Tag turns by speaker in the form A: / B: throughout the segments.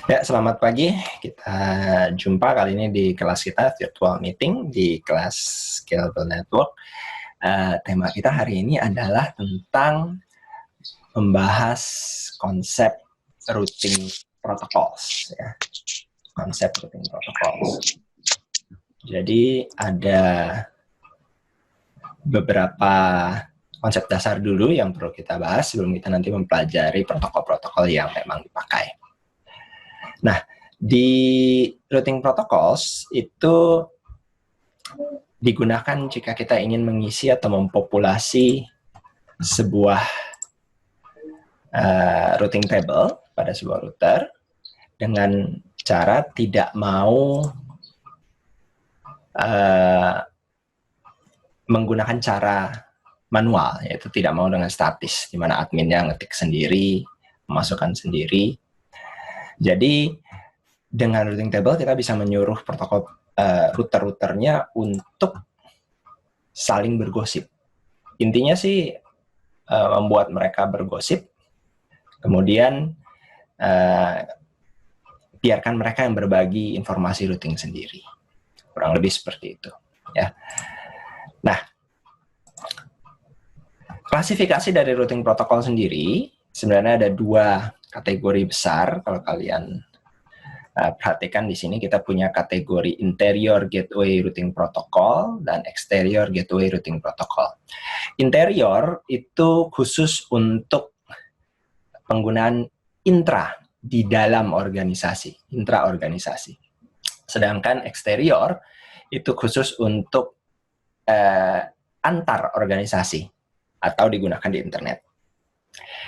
A: Ya, selamat pagi. Kita jumpa kali ini di kelas kita virtual meeting di kelas Scalable Network. Tema kita hari ini adalah tentang membahas konsep routing protocols. Ya. Konsep routing protocols. Jadi ada beberapa konsep dasar dulu yang perlu kita bahas sebelum kita nanti mempelajari protokol-protokol yang memang dipakai. Nah, di routing protocols itu digunakan jika kita ingin mengisi atau mempopulasi sebuah routing table pada sebuah router dengan cara tidak mau menggunakan cara manual, yaitu tidak mau dengan statis, di mana adminnya ngetik sendiri, memasukkan sendiri. Jadi dengan routing table kita bisa menyuruh protokol router-routernya untuk saling bergosip. Intinya sih membuat mereka bergosip, kemudian biarkan mereka yang berbagi informasi routing sendiri. Kurang lebih seperti itu. Ya. Nah, klasifikasi dari routing protokol sendiri sebenarnya ada dua kategori besar. Kalau kalian perhatikan di sini kita punya kategori interior gateway routing protocol dan exterior gateway routing protocol. Interior itu khusus untuk penggunaan intra di dalam organisasi, intra-organisasi. Sedangkan eksterior itu khusus untuk antar organisasi atau digunakan di internet.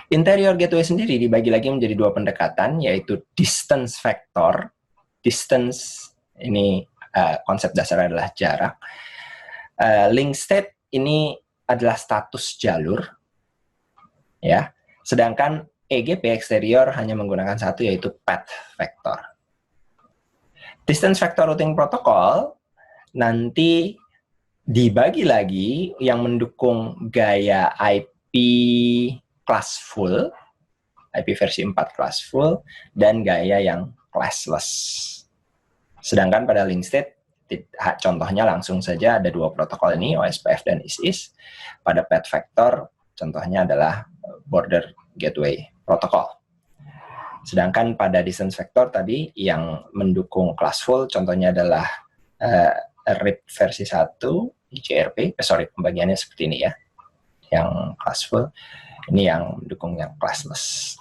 A: Interior gateway sendiri dibagi lagi menjadi dua pendekatan, yaitu distance factor. Distance ini konsep dasar adalah jarak. Link state ini adalah status jalur, ya. Sedangkan EGP eksterior hanya menggunakan satu, yaitu path vector. Distance vector routing protocol nanti dibagi lagi yang mendukung gaya IP classful, IP versi 4 classful, dan gaya yang classless. Sedangkan pada link state, contohnya langsung saja ada dua protokol ini, OSPF dan ISIS. Pada path vector, contohnya adalah border gateway protocol. Sedangkan pada distance vector tadi yang mendukung classful, contohnya adalah RIP versi 1, IJRP, pembagiannya seperti ini ya, yang classful. Ini yang mendukung yang classless.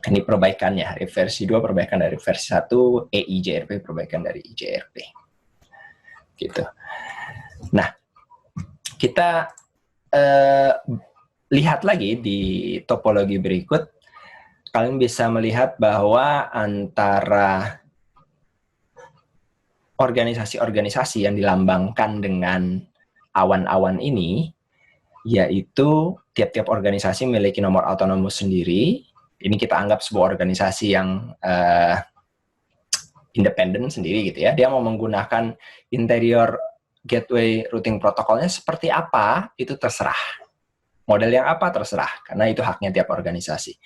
A: Ini perbaikannya, RIP versi 2 perbaikan dari versi 1, EIJRP perbaikan dari IJRP. Gitu. Nah, kita lihat lagi di topologi berikut, kalian bisa melihat bahwa antara organisasi-organisasi yang dilambangkan dengan awan-awan ini, yaitu tiap-tiap organisasi memiliki nomor autonomus sendiri. Ini kita anggap sebuah organisasi yang independen sendiri gitu ya. Dia mau menggunakan interior gateway routing protokolnya seperti apa, itu terserah. Model yang apa terserah, karena itu haknya tiap organisasi.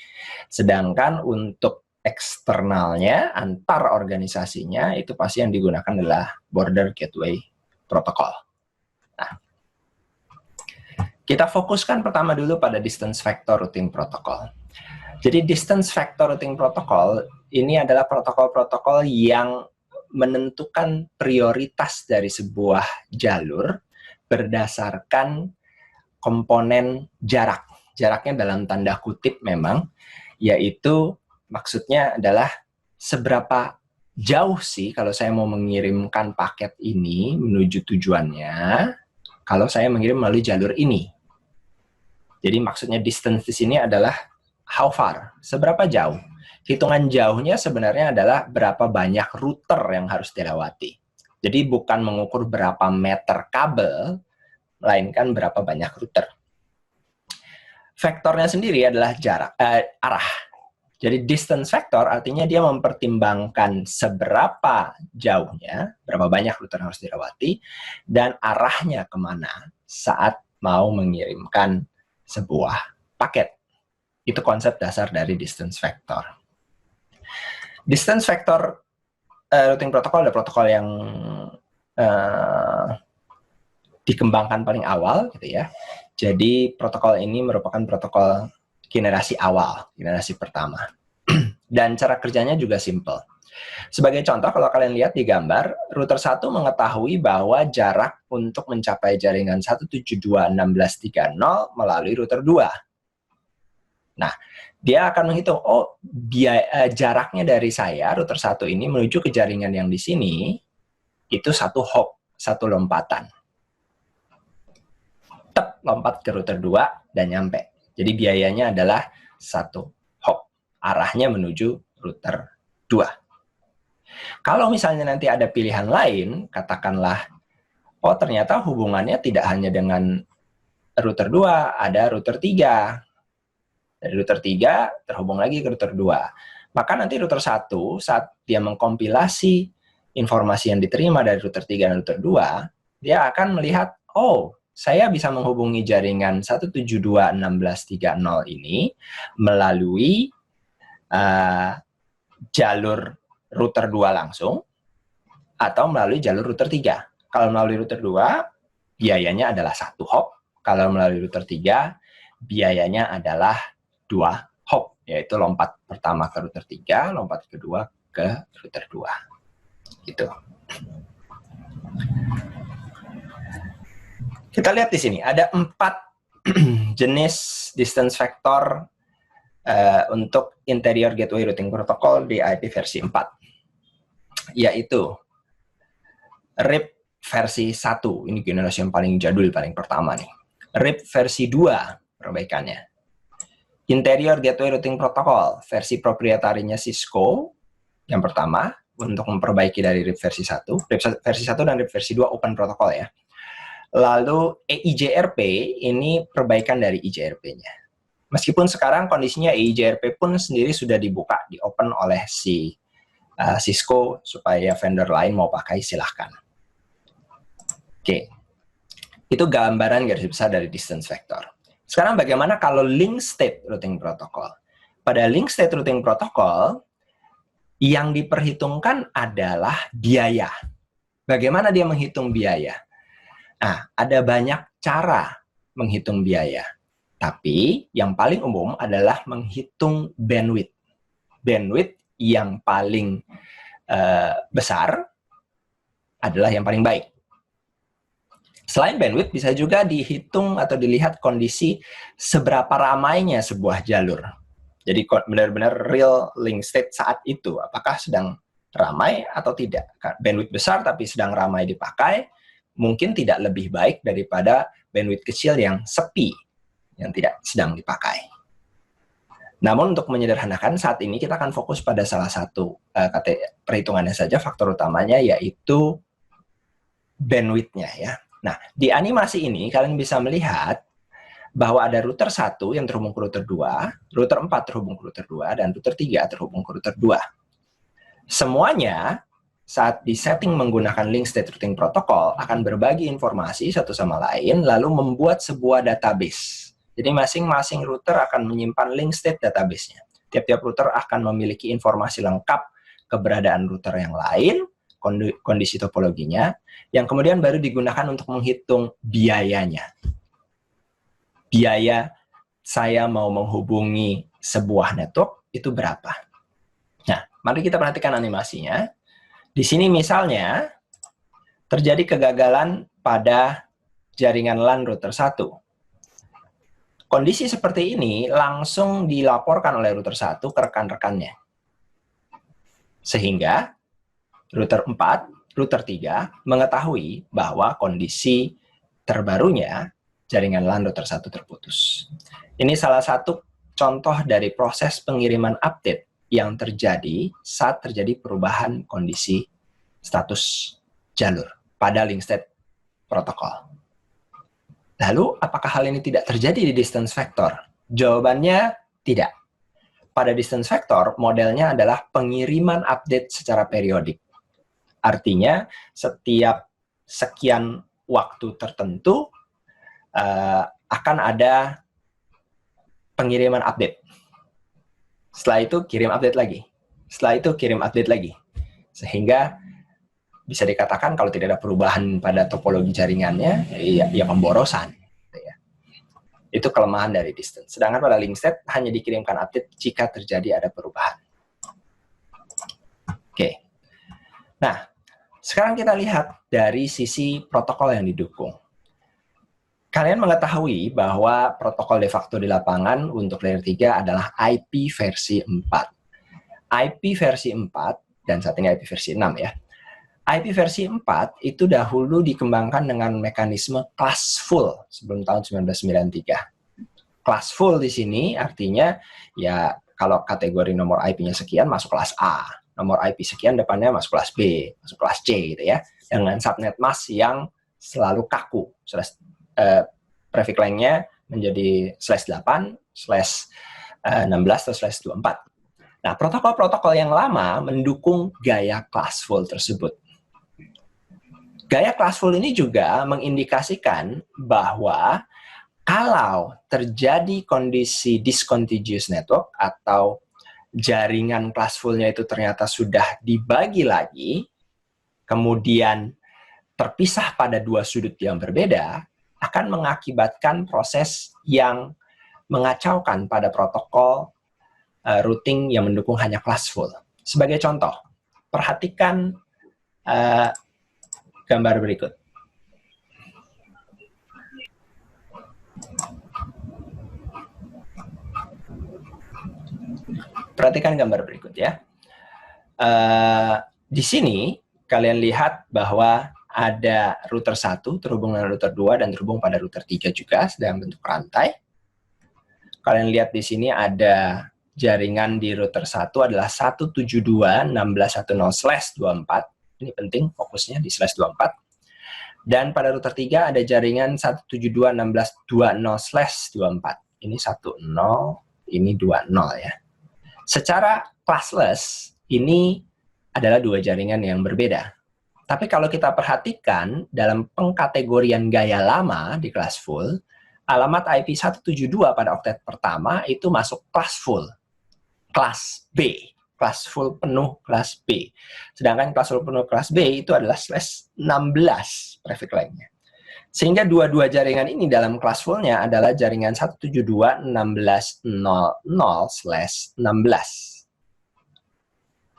A: Sedangkan untuk eksternalnya, antar organisasinya, itu pasti yang digunakan adalah border gateway protocol. Nah, kita fokuskan pertama dulu pada distance vector routing protocol. Jadi distance vector routing protocol ini adalah protokol-protokol yang menentukan prioritas dari sebuah jalur berdasarkan komponen jarak. Jaraknya dalam tanda kutip memang, yaitu maksudnya adalah seberapa jauh sih kalau saya mau mengirimkan paket ini menuju tujuannya, kalau saya mengirim melalui jalur ini. Jadi maksudnya distance di sini adalah how far, seberapa jauh. Hitungan jauhnya sebenarnya adalah berapa banyak router yang harus dilewati. Jadi bukan mengukur berapa meter kabel, melainkan berapa banyak router. Vektornya sendiri adalah jarak, arah. Jadi distance vector artinya dia mempertimbangkan seberapa jauhnya, berapa banyak router yang harus dilewati, dan arahnya kemana saat mau mengirimkan sebuah paket. Itu konsep dasar dari distance vector. Distance vector routing protocol adalah protokol yang dikembangkan paling awal, gitu ya. Jadi protokol ini merupakan protokol generasi awal, generasi pertama. Dan cara kerjanya juga simple. Sebagai contoh, kalau kalian lihat di gambar, router 1 mengetahui bahwa jarak untuk mencapai jaringan 172.16.3.0 melalui router 2. Nah, dia akan menghitung, oh, jaraknya dari saya, router 1 ini, menuju ke jaringan yang di sini, itu satu hop, satu lompatan. Lompat ke router 2 dan nyampe. Jadi biayanya adalah satu hop. Arahnya menuju router 2. Kalau misalnya nanti ada pilihan lain, katakanlah, oh ternyata hubungannya tidak hanya dengan router 2, ada router 3. Dari router 3 terhubung lagi ke router 2. Maka nanti router 1 saat dia mengkompilasi informasi yang diterima dari router 3 dan router 2, dia akan melihat, oh, saya bisa menghubungi jaringan 172.16.3.0 ini melalui jalur router 2 langsung atau melalui jalur router 3. Kalau melalui router 2, biayanya adalah satu hop. Kalau melalui router 3, biayanya adalah 2 hop, yaitu lompat pertama ke router 3, lompat kedua ke router 2. Gitu. Kita lihat di sini, ada 4 jenis distance vector untuk interior gateway routing protocol di IP versi 4. Yaitu RIP versi 1, ini generasi yang paling jadul, paling pertama nih. RIP versi 2, perbaikannya. Interior gateway routing protocol, versi proprietarinya Cisco, yang pertama, untuk memperbaiki dari RIP versi 1. RIP versi 1 dan RIP versi 2 open protocol ya. Lalu EIJRP, ini perbaikan dari IJRP-nya. Meskipun sekarang kondisinya EIJRP pun sendiri sudah dibuka, di open oleh si Cisco, supaya vendor lain mau pakai silahkan. Oke, itu gambaran garis besar dari distance vector. Sekarang bagaimana kalau link state routing protocol? Pada link state routing protocol, yang diperhitungkan adalah biaya. Bagaimana dia menghitung biaya? Nah, ada banyak cara menghitung biaya. Tapi yang paling umum adalah menghitung bandwidth. Bandwidth yang paling besar adalah yang paling baik. Selain bandwidth, bisa juga dihitung atau dilihat kondisi seberapa ramainya sebuah jalur. Jadi benar-benar real link state saat itu, apakah sedang ramai atau tidak. Bandwidth besar tapi sedang ramai dipakai, mungkin tidak lebih baik daripada bandwidth kecil yang sepi, yang tidak sedang dipakai. Namun untuk menyederhanakan, saat ini kita akan fokus pada salah satu perhitungannya saja, faktor utamanya yaitu bandwidth-nya ya. Nah, di animasi ini kalian bisa melihat bahwa ada router 1 yang terhubung ke router 2, router 4 terhubung ke router 2, dan router 3 terhubung ke router 2. Semuanya saat disetting menggunakan link state routing protocol akan berbagi informasi satu sama lain, lalu membuat sebuah database. Jadi masing-masing router akan menyimpan link state database-nya. Tiap-tiap router akan memiliki informasi lengkap keberadaan router yang lain, kondisi topologinya, yang kemudian baru digunakan untuk menghitung biayanya. Biaya saya mau menghubungi sebuah network itu berapa? Nah, mari kita perhatikan animasinya. Di sini misalnya terjadi kegagalan pada jaringan LAN router 1. Kondisi seperti ini langsung dilaporkan oleh router 1 ke rekan-rekannya. Sehingga router 4, router 3 mengetahui bahwa kondisi terbarunya jaringan LAN router 1 terputus. Ini salah satu contoh dari proses pengiriman update yang terjadi saat terjadi perubahan kondisi status jalur pada link state protokol. Lalu, apakah hal ini tidak terjadi di distance vector? Jawabannya tidak. Pada distance vector, modelnya adalah pengiriman update secara periodik. Artinya, setiap sekian waktu tertentu akan ada pengiriman update. Setelah itu, kirim update lagi. Setelah itu kirim update lagi. Sehingga bisa dikatakan kalau tidak ada perubahan pada topologi jaringannya, ya pemborosan. Itu kelemahan dari distance. Sedangkan pada link state hanya dikirimkan update jika terjadi ada perubahan. Oke. Nah, sekarang kita lihat dari sisi protokol yang didukung. Kalian mengetahui bahwa protokol de facto di lapangan untuk layer 3 adalah IP versi 4. IP versi 4, dan saat ini IP versi 6 ya. IP versi 4 itu dahulu dikembangkan dengan mekanisme classful sebelum tahun 1993. Classful di sini artinya ya kalau kategori nomor IP-nya sekian masuk kelas A, nomor IP sekian depannya masuk kelas B, masuk kelas C gitu ya, dengan subnet mask yang selalu kaku. Prefix length-nya menjadi /8, /16 atau /24. Nah, protokol-protokol yang lama mendukung gaya classful tersebut. Gaya classful ini juga mengindikasikan bahwa kalau terjadi kondisi discontinuous network atau jaringan classful-nya itu ternyata sudah dibagi lagi, kemudian terpisah pada dua sudut yang berbeda, akan mengakibatkan proses yang mengacaukan pada protokol routing yang mendukung hanya classful. Sebagai contoh, perhatikan gambar berikut. Perhatikan gambar berikut ya. Di sini kalian lihat bahwa ada router 1 terhubung dengan router 2 dan terhubung pada router 3 juga sedang bentuk rantai. Kalian lihat di sini ada jaringan di router 1 adalah 172.16.10/24. Ini penting fokusnya di /24. Dan pada router 3 ada jaringan 172.16.20/24. Ini 10, ini 20 ya. Secara classless, ini adalah dua jaringan yang berbeda. Tapi kalau kita perhatikan dalam pengkategorian gaya lama di classful, alamat IP 172 pada oktet pertama itu masuk classful, kelas B. Kelas full penuh kelas B. Sedangkan kelas full penuh kelas B itu adalah /16 prefix length-nya. Sehingga dua-dua jaringan ini dalam kelas full-nya adalah jaringan 172.16.00/16.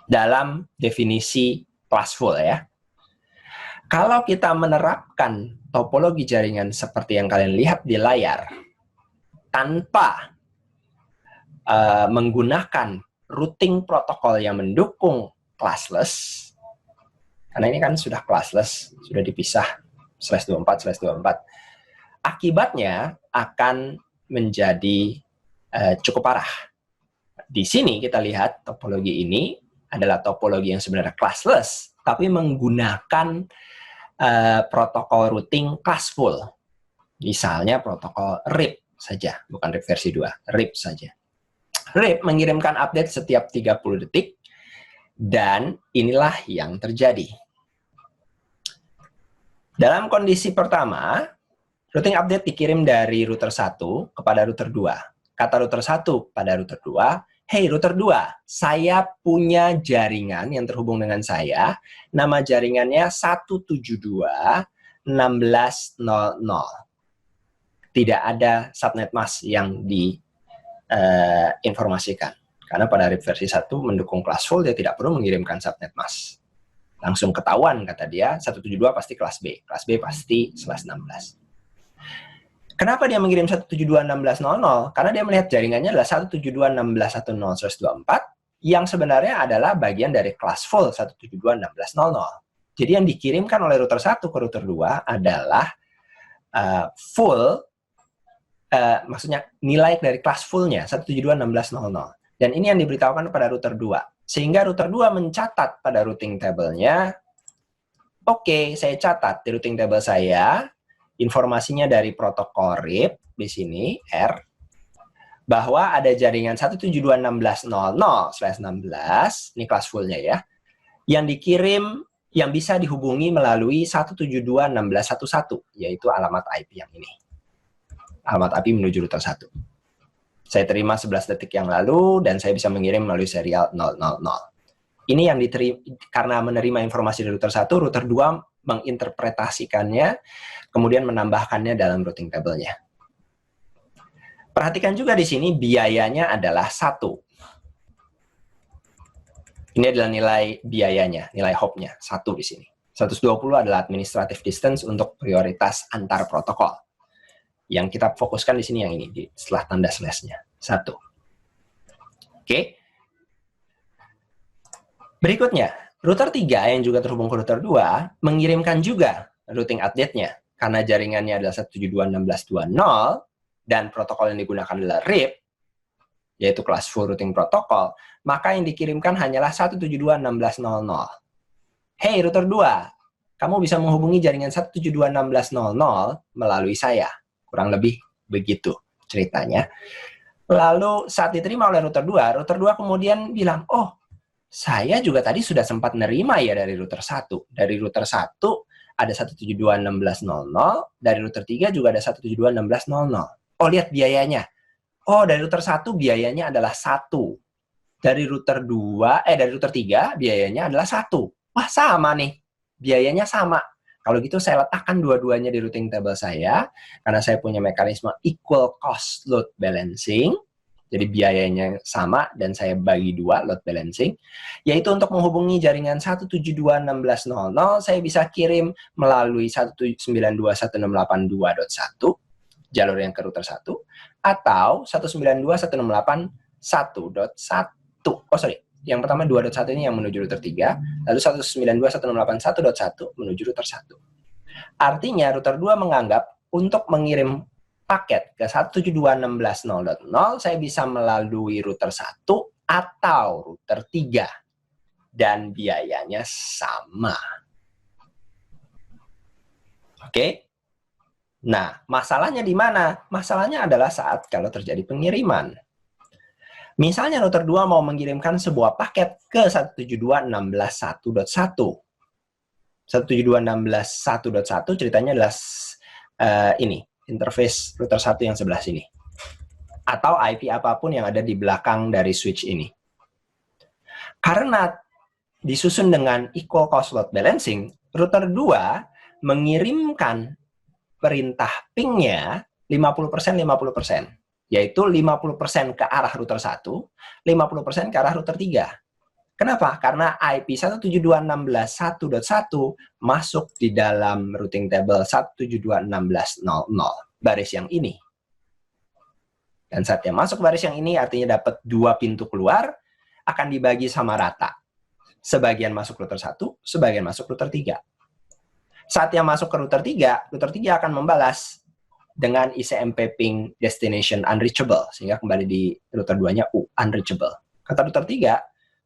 A: Dalam definisi kelas full ya. Kalau kita menerapkan topologi jaringan seperti yang kalian lihat di layar, tanpa menggunakan routing protokol yang mendukung classless, karena ini kan sudah classless, sudah dipisah /24, akibatnya akan menjadi cukup parah. Di sini kita lihat topologi ini adalah topologi yang sebenarnya classless, tapi menggunakan protokol routing classful. Misalnya protokol RIP saja, bukan RIP versi 2, RIP saja. RIP mengirimkan update setiap 30 detik, dan inilah yang terjadi. Dalam kondisi pertama, routing update dikirim dari router 1 kepada router 2. Kata router 1 pada router 2, "Hey router 2, saya punya jaringan yang terhubung dengan saya, nama jaringannya 172.16.00. Tidak ada subnet mask yang diinformasikan. Karena pada RIP versi 1 mendukung classful, dia tidak perlu mengirimkan subnet mask. Langsung ketahuan, kata dia, 172 pasti kelas B. Kelas B pasti /16. Kenapa dia mengirim 172.16.00? Karena dia melihat jaringannya adalah 172.16.10/24 yang sebenarnya adalah bagian dari classful 172.16.00. Jadi yang dikirimkan oleh router 1 ke router 2 adalah full, maksudnya nilai dari classful-nya 172.16.00. Dan ini yang diberitahukan pada router 2. Sehingga router 2 mencatat pada routing table-nya, oke, saya catat di routing table saya, informasinya dari protokol RIP di sini, R, bahwa ada jaringan 172.16.00/16, ini classful-nya ya, yang dikirim, yang bisa dihubungi melalui 172.16.11, yaitu alamat IP yang ini. Alamat IP menuju router 1. Saya terima 11 detik yang lalu, dan saya bisa mengirim melalui serial 000. Ini yang diterima karena menerima informasi dari router 1, router 2 menginterpretasikannya, kemudian menambahkannya dalam routing table-nya. Perhatikan juga di sini biayanya adalah 1. Ini adalah nilai biayanya, nilai hop-nya, 1 di sini. 120 adalah administrative distance untuk prioritas antar protokol. Yang kita fokuskan di sini yang ini, setelah tanda slash-nya, 1. Oke. Berikutnya, router 3 yang juga terhubung ke router 2 mengirimkan juga routing update-nya. Karena jaringannya adalah 172.16.20 dan protokol yang digunakan adalah RIP, yaitu Class Full Routing Protocol, maka yang dikirimkan hanyalah 172.16.00. Hey router 2, kamu bisa menghubungi jaringan 172.16.00 melalui saya. Kurang lebih begitu ceritanya. Lalu saat diterima oleh router 2 kemudian bilang, oh, saya juga tadi sudah sempat nerima ya dari router 1. Dari router 1 ada 172.16.00, dari router 3 juga ada 172.16.00. Oh, lihat biayanya. Oh, dari router 1 biayanya adalah 1. Dari router 3 biayanya adalah 1. Wah, sama nih. Biayanya sama. Kalau gitu saya letakkan dua-duanya di routing table saya, karena saya punya mekanisme equal cost load balancing. Jadi biayanya sama dan saya bagi 2 load balancing, yaitu untuk menghubungi jaringan 172.16.00 saya bisa kirim melalui 192.168.2.1 jalur yang ke router 1 atau 192.168.1.1. Yang pertama 2.1 ini yang menuju router 3, lalu 192.168.1.1 menuju router 1. Artinya router 2 menganggap untuk mengirim paket ke 172.16.0.0 saya bisa melalui router 1 atau router 3 dan biayanya sama. Oke? Nah, masalahnya di mana? Masalahnya adalah saat kalau terjadi pengiriman. Misalnya router 2 mau mengirimkan sebuah paket ke 172.16.1.1. 172.16.1.1 ceritanya adalah ini, interface router 1 yang sebelah sini. Atau IP apapun yang ada di belakang dari switch ini. Karena disusun dengan equal cost load balancing, router 2 mengirimkan perintah ping-nya 50%, 50%. Yaitu 50% ke arah router 1, 50% ke arah router 3. Kenapa? Karena IP 172.16.1.1 masuk di dalam routing table 172.16.00, baris yang ini. Dan saat yang masuk baris yang ini artinya dapat 2 pintu keluar, akan dibagi sama rata. Sebagian masuk router 1, sebagian masuk router 3. Saat yang masuk ke router 3 akan membalas dengan ICMP ping destination unreachable, sehingga kembali di router 2-nya unreachable. Kata router 3,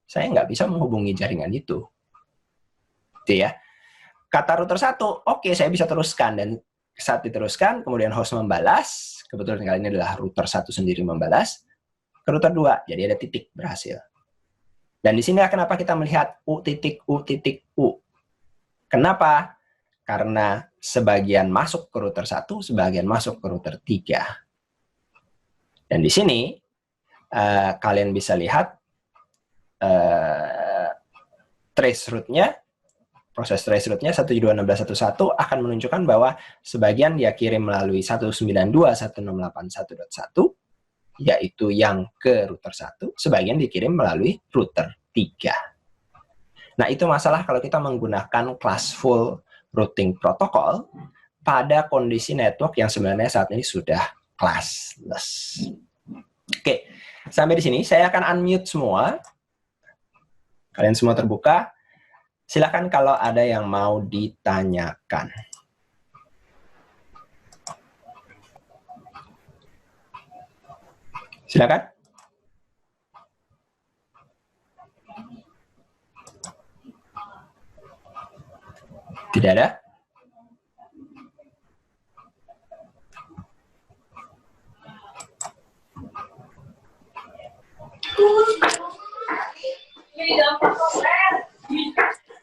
A: saya nggak bisa menghubungi jaringan itu. Gitu ya. Kata router 1, oke, saya bisa teruskan. Dan saat diteruskan, kemudian host membalas. Kebetulan kali ini adalah router 1 sendiri membalas. Ke router 2, jadi ada titik berhasil. Dan di sini kenapa kita melihat U titik U titik U. Kenapa? Karena sebagian masuk ke router 1, sebagian masuk ke router 3. Dan di sini, kalian bisa lihat trace route-nya, proses trace route-nya 172.16.1.1 akan menunjukkan bahwa sebagian dia kirim melalui 192.168.1.1, yaitu yang ke router 1, sebagian dikirim melalui router 3. Nah, itu masalah kalau kita menggunakan classful routing protocol pada kondisi network yang sebenarnya saat ini sudah classless. Oke, sampai di sini saya akan unmute semua. Kalian semua terbuka. Silakan kalau ada yang mau ditanyakan. Silakan. Tidak ada?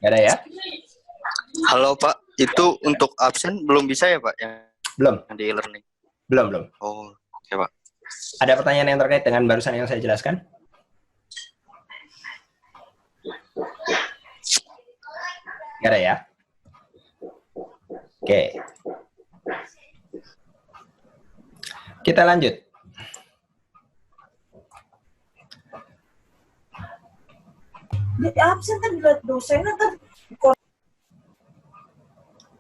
A: Nggak ada ya?
B: Halo Pak, itu untuk absen belum bisa ya Pak?
A: Belum.
B: Yang di e-learning?
A: Belum.
B: Oh, oke Pak.
A: Ada pertanyaan yang terkait dengan barusan yang saya jelaskan? Gak ada ya? Oke. Kita lanjut.
C: Di absen kan dilihat dosennya kan.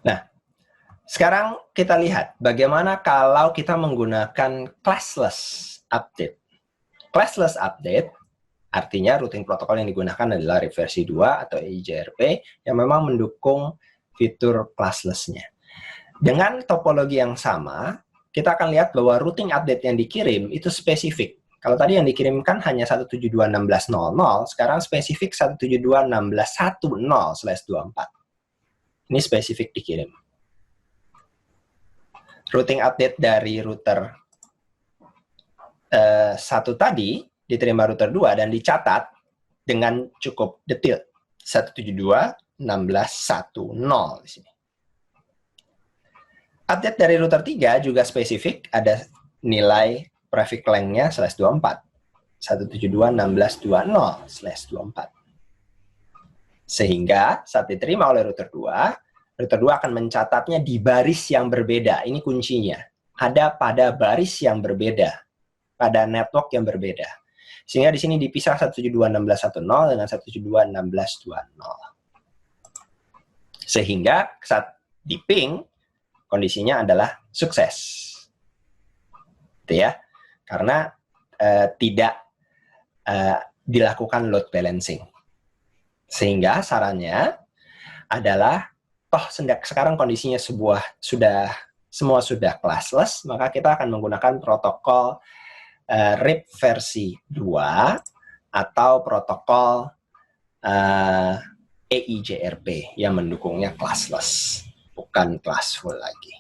A: Nah, sekarang kita lihat bagaimana kalau kita menggunakan classless update. Classless update artinya routing protokol yang digunakan adalah RIP versi 2 atau EIGRP yang memang mendukung fitur classless-nya. Dengan topologi yang sama, kita akan lihat bahwa routing update yang dikirim itu spesifik. Kalau tadi yang dikirimkan hanya 172.16.00, sekarang spesifik 172.16.1.10/24. Ini spesifik dikirim. Routing update dari router 1 tadi diterima router 2 dan dicatat dengan cukup detail. 172.16.1.0 di sini. Update dari router 3 juga spesifik, ada nilai prefix length-nya /24. 172.16.20/24. Sehingga saat diterima oleh router 2 akan mencatatnya di baris yang berbeda. Ini kuncinya. Ada pada baris yang berbeda. Pada network yang berbeda. Sehingga di sini dipisah 172.16.1.0 dengan 172.16.2.0. Sehingga saat di ping, kondisinya adalah sukses. Itu ya. Karena tidak dilakukan load balancing. Sehingga sarannya adalah, toh sekarang kondisinya semua sudah classless, maka kita akan menggunakan protokol RIP versi 2 atau protokol EIGRP yang mendukungnya classless, bukan classful lagi.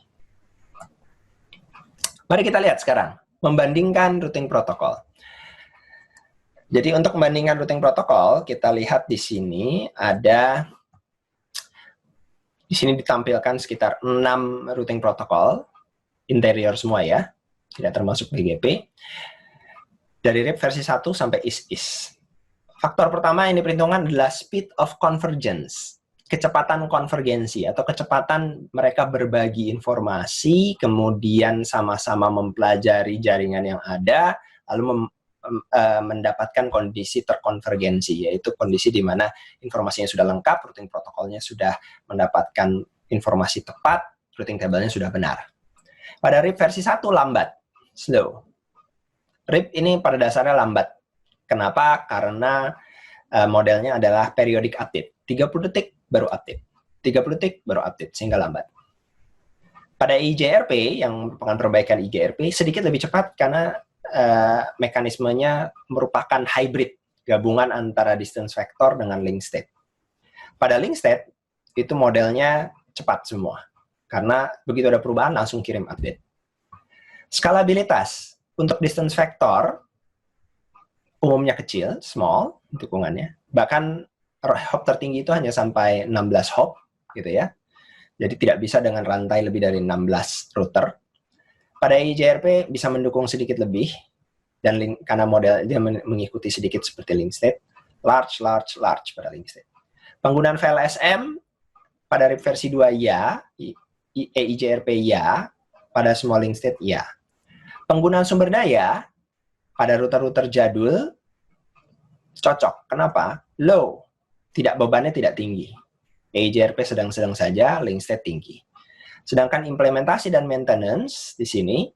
A: Mari kita lihat sekarang, membandingkan routing protokol. Jadi untuk membandingkan routing protokol, kita lihat di sini ditampilkan sekitar 6 routing protokol, interior semua ya, tidak termasuk BGP, dari RIP versi 1 sampai IS-IS. Faktor pertama yang diperhitungkan adalah speed of convergence, kecepatan konvergensi atau kecepatan mereka berbagi informasi, kemudian sama-sama mempelajari jaringan yang ada, lalu mendapatkan kondisi terkonvergensi, yaitu kondisi di mana informasinya sudah lengkap, routing protokolnya sudah mendapatkan informasi tepat, routing table-nya sudah benar. Pada RIP versi 1 lambat, slow. RIP ini pada dasarnya lambat. Kenapa? Karena modelnya adalah periodic update. 30 detik baru update. 30 detik baru update, sehingga lambat. Pada IGRP, yang merupakan perbaikan IGRP, sedikit lebih cepat karena mekanismenya merupakan hybrid, gabungan antara distance vector dengan link state. Pada link state, itu modelnya cepat semua. Karena begitu ada perubahan, langsung kirim update. Skalabilitas. Untuk distance vector, umumnya kecil, small, dukungannya. Bahkan hop tertinggi itu hanya sampai 16 hop, gitu ya. Jadi tidak bisa dengan rantai lebih dari 16 router. Pada IGRP bisa mendukung sedikit lebih, dan karena model dia mengikuti sedikit seperti link state, large pada link state. Penggunaan VLSM pada RIP versi 2 ya, EIGRP ya, pada semua link state ya. Penggunaan sumber daya pada router-router jadul cocok. Kenapa? Low, bebannya tidak tinggi. EIGRP sedang-sedang saja, link state tinggi. Sedangkan implementasi dan maintenance di sini,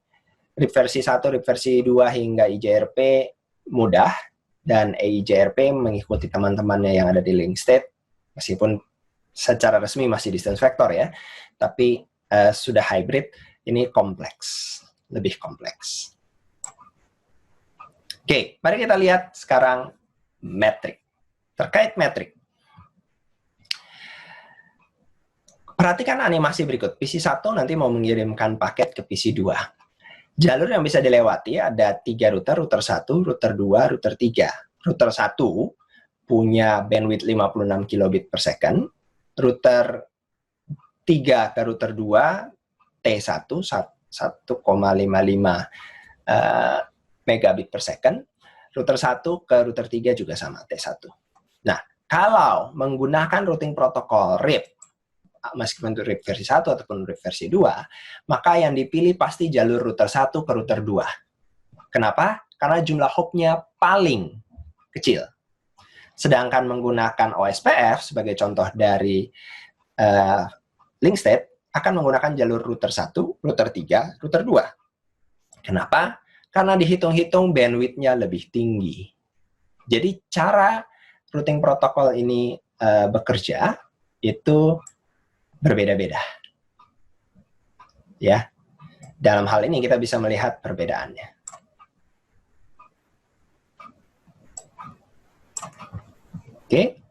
A: RIP versi 1, RIP versi 2 hingga IGRP mudah, dan EIGRP mengikuti teman-temannya yang ada di link state, meskipun secara resmi masih distance vector ya, tapi sudah hybrid, ini kompleks, lebih kompleks. Oke, mari kita lihat sekarang metrik. Terkait metrik, perhatikan animasi berikut. PC1 nanti mau mengirimkan paket ke PC2. Jalur yang bisa dilewati ada 3 router, router 1, router 2, router 3. Router 1 punya bandwidth 56 kilobit per second. Router 3 ke router 2, T1, 1,55 megabit per second. Router 1 ke router 3 juga sama, T1. Nah, kalau menggunakan routing protokol RIP meskipun itu RIP versi 1 ataupun RIP versi 2, maka yang dipilih pasti jalur router 1 ke router 2. Kenapa? Karena jumlah hopnya paling kecil. Sedangkan menggunakan OSPF sebagai contoh dari link state akan menggunakan jalur router 1, router 3, router 2. Kenapa? Karena dihitung-hitung bandwidth-nya lebih tinggi. Jadi cara routing protokol ini bekerja itu berbeda-beda. Ya. Dalam hal ini kita bisa melihat perbedaannya. Oke.